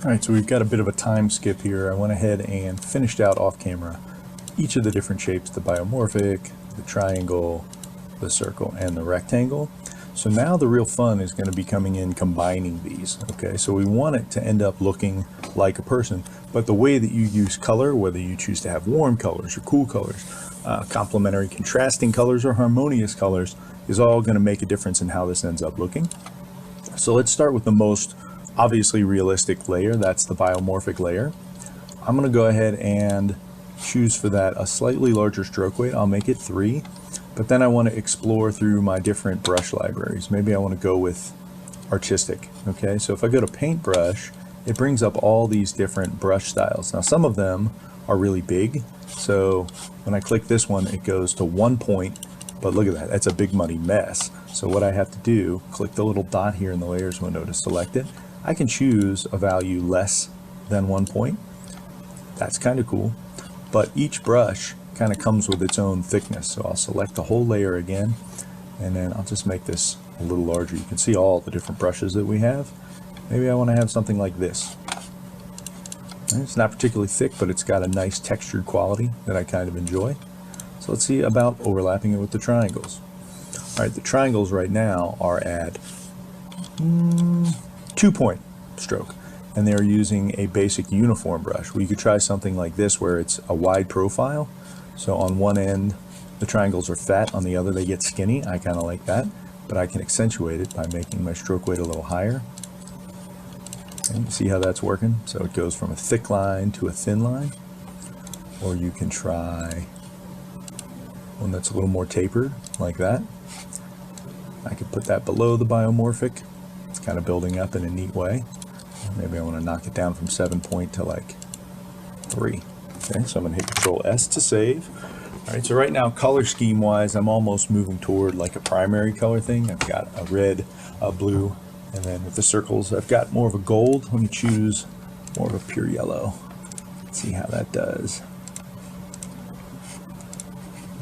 Alright, so we've got a bit of a time skip here. I went ahead and finished out off camera each of the different shapes, the biomorphic, the triangle, the circle, and the rectangle. So now the real fun is going to be coming in combining these. Okay, so we want it to end up looking like a person, but the way that you use color, whether you choose to have warm colors or cool colors, complementary contrasting colors or harmonious colors, is all going to make a difference in how this ends up looking. So let's start with the most obviously realistic layer. That's the biomorphic layer. I'm going to go ahead and choose for that a slightly larger stroke weight. I'll make it 3, but then I want to explore through my different brush libraries. Maybe I want to go with artistic. Okay, so if I go to paintbrush, it brings up all these different brush styles. Now some of them are really big, so when I click this one it goes to 1 point, but look at that, that's a big muddy mess. So what I have to do, click the little dot here in the layers window to select it. I can choose a value less than 1 point. That's kind of cool, but each brush kind of comes with its own thickness. So I'll select the whole layer again, and then I'll just make this a little larger. You can see all the different brushes that we have. Maybe I want to have something like this. It's not particularly thick, but it's got a nice textured quality that I kind of enjoy. So let's see about overlapping it with the triangles. All right, the triangles right now are at 2 point stroke, and they're using a basic uniform brush. Well, you could try something like this where it's a wide profile. So on one end the triangles are fat, on the other they get skinny. I kind of like that, but I can accentuate it by making my stroke weight a little higher. And you see how that's working? So it goes from a thick line to a thin line. Or you can try one that's a little more tapered, like that. I could put that below the biomorphic. It's kind of building up in a neat way. Maybe I want to knock it down from 7 point to like 3. Okay, so I'm going to hit Control S to save. All right, so right now, color scheme wise, I'm almost moving toward like a primary color thing. I've got a red, a blue, and then with the circles, I've got more of a gold. Let me choose more of a pure yellow. Let's see how that does.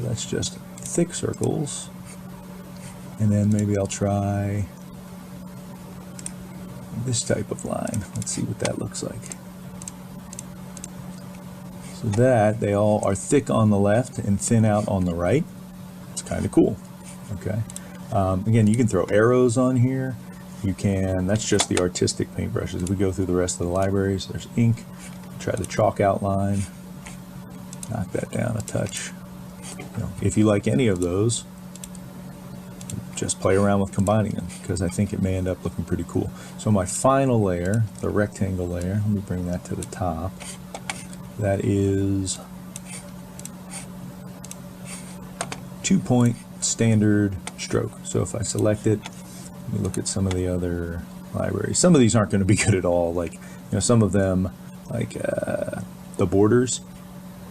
That's just thick circles. And then maybe I'll try this type of line. Let's see what that looks like. So that they all are thick on the left and thin out on the right. It's kind of cool. Okay. Again, you can throw arrows on here. You can, that's just the artistic paintbrushes. If we go through the rest of the libraries, there's ink. Try the chalk outline. Knock that down a touch. You know, if you like any of those, just play around with combining them, because I think it may end up looking pretty cool. So my final layer, the rectangle layer, let me bring that to the top. That is 2 point standard stroke. So if I select it, let me look at some of the other libraries. Some of these aren't going to be good at all. Like, you know, some of them, like the borders.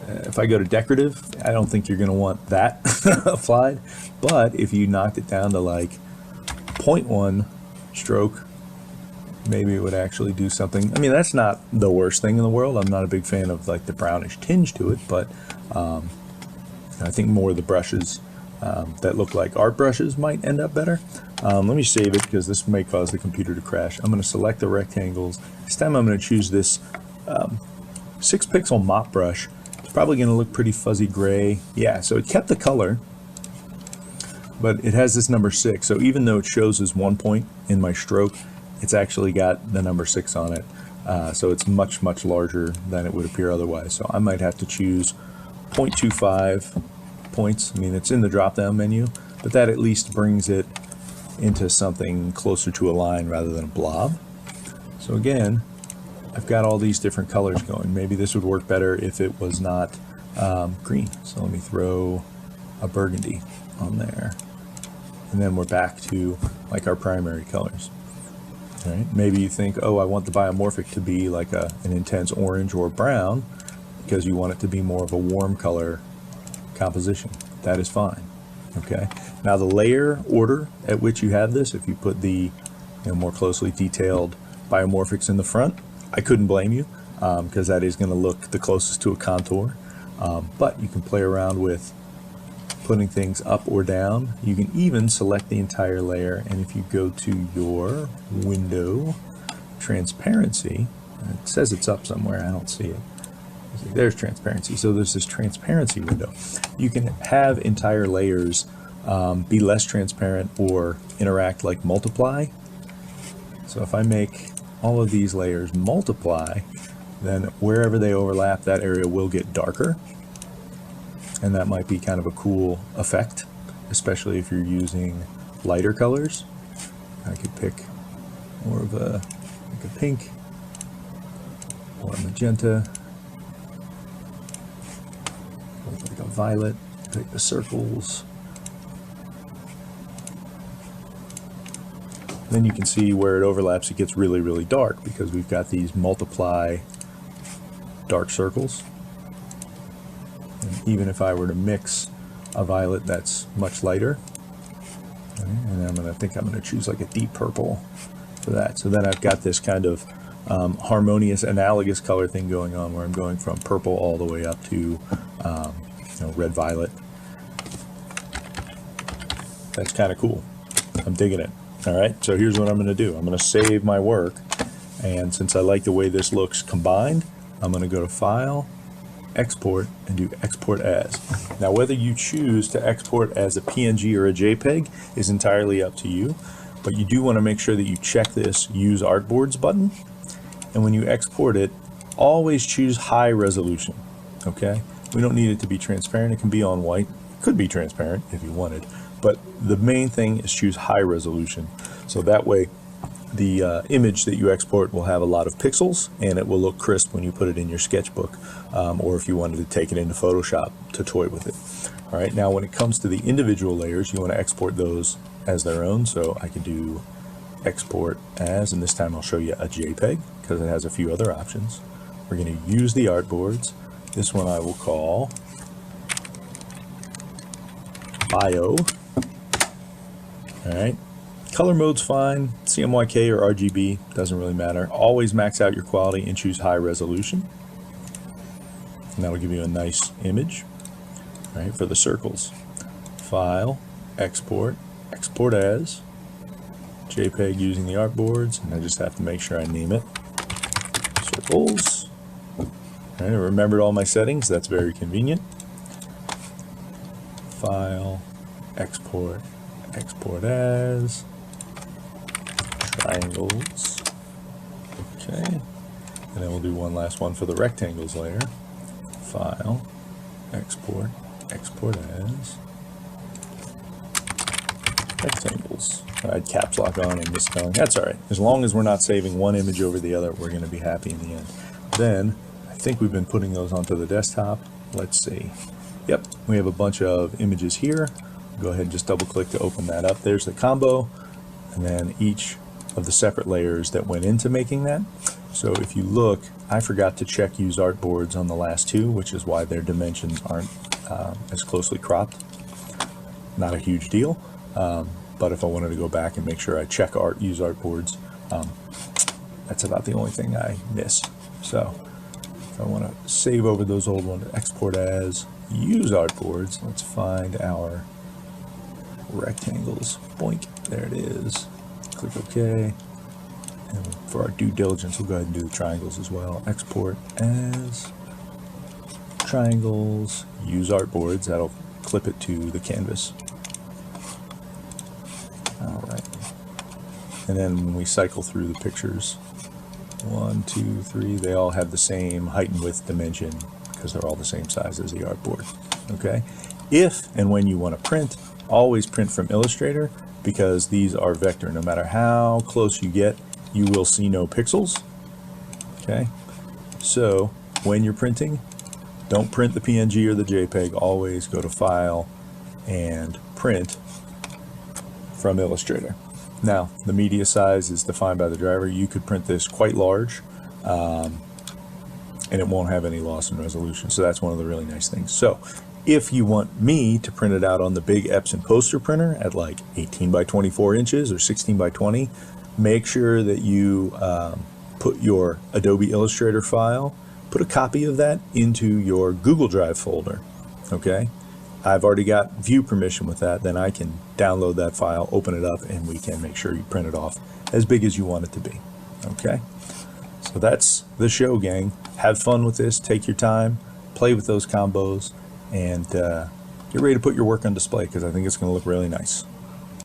If I go to decorative, I don't think you're going to want that applied. But if you knocked it down to like 0.1 stroke, maybe it would actually do something. I mean, that's not the worst thing in the world. I'm not a big fan of like the brownish tinge to it, but I think more of the brushes that look like art brushes might end up better. Let me save it because this may cause the computer to crash. I'm going to select the rectangles. This time I'm going to choose this 6 pixel mop brush. It's probably going to look pretty fuzzy gray. Yeah, so it kept the color, but it has this number 6. So even though it shows as 1 point in my stroke, it's actually got the number 6 on it. So it's much, much larger than it would appear otherwise. So I might have to choose 0.25 points. I mean, it's in the drop-down menu, but that at least brings it into something closer to a line rather than a blob. So again, I've got all these different colors going. Maybe this would work better if it was not green. So let me throw a burgundy on there. And then we're back to like our primary colors. Right? Maybe you think, oh, I want the biomorphic to be like an intense orange or brown because you want it to be more of a warm color composition. That is fine. Okay. Now the layer order at which you have this, if you put the more closely detailed biomorphics in the front, I couldn't blame you because that is going to look the closest to a contour. But you can play around with putting things up or down. You can even select the entire layer, and if you go to your window transparency, It says it's up somewhere, I don't see it. There's transparency. So there's this transparency window. You can have entire layers be less transparent or interact like multiply. So if I make all of these layers multiply, then wherever they overlap, that area will get darker. And that might be kind of a cool effect, especially if you're using lighter colors. I could pick more of like a pink or a magenta, like a violet, pick the circles. Then you can see where it overlaps, it gets really, really dark because we've got these multiply dark circles. And even if I were to mix a violet that's much lighter, and I think I'm going to choose like a deep purple for that. So then I've got this kind of harmonious analogous color thing going on where I'm going from purple all the way up to red violet. That's kind of cool. I'm digging it. All right, so here's what I'm going to do. I'm going to save my work, and since I like the way this looks combined, I'm going to go to File, Export, and do Export As. Now, whether you choose to export as a PNG or a JPEG is entirely up to you, but you do want to make sure that you check this Use Artboards button, and when you export it, always choose high resolution, okay? We don't need it to be transparent. It can be on white. It could be transparent if you wanted, but the main thing is choose high resolution. So that way the image that you export will have a lot of pixels and it will look crisp when you put it in your sketchbook, or if you wanted to take it into Photoshop to toy with it. All right, now when it comes to the individual layers, you want to export those as their own. So I can do export as, and this time I'll show you a JPEG because it has a few other options. We're going to use the artboards. This one I will call Bio. All right, color mode's fine. CMYK or RGB, doesn't really matter. Always max out your quality and choose high resolution. And that'll give you a nice image. All right, for the circles. File, export, export as, JPEG using the artboards, and I just have to make sure I name it circles. All right, I remembered all my settings, that's very convenient. File, export, export as, triangles, okay, and then we'll do one last one for the rectangles layer. File, export, export as, rectangles. I had caps lock on and misspelling. That's all right. As long as we're not saving one image over the other, we're going to be happy in the end. Then, I think we've been putting those onto the desktop. Let's see. Yep, we have a bunch of images here. Go ahead and just double click to open that up. There's the combo, and then each of the separate layers that went into making that. So if you look, I forgot to check use artboards on the last two, which is why their dimensions aren't as closely cropped. Not a huge deal, but if I wanted to go back and make sure I check use artboards, that's about the only thing I miss. So if I want to save over those old ones, export as, use artboards, let's find our rectangles. Boink, there it is. Click OK. And for our due diligence, we'll go ahead and do the triangles as well. Export as, triangles, use artboards. That'll clip it to the canvas. All right. And then when we cycle through the pictures, 1, 2, 3, they all have the same height and width dimension because they're all the same size as the artboard. Okay. If and when you want to print, always print from Illustrator because these are vector. No matter how close you get, you will see no pixels. Okay. So when you're printing, don't print the PNG or the JPEG. Always go to File and Print from Illustrator. Now, the media size is defined by the driver. You could print this quite large, and it won't have any loss in resolution. So that's one of the really nice things. So if you want me to print it out on the big Epson poster printer at like 18 by 24 inches or 16 by 20, make sure that you put your Adobe Illustrator file, put a copy of that into your Google Drive folder, okay? I've already got view permission with that, then I can download that file, open it up, and we can make sure you print it off as big as you want it to be, okay? So So that's the show, gang. Have fun with this. Take your time. Play with those combos. And get ready to put your work on display because I think it's going to look really nice.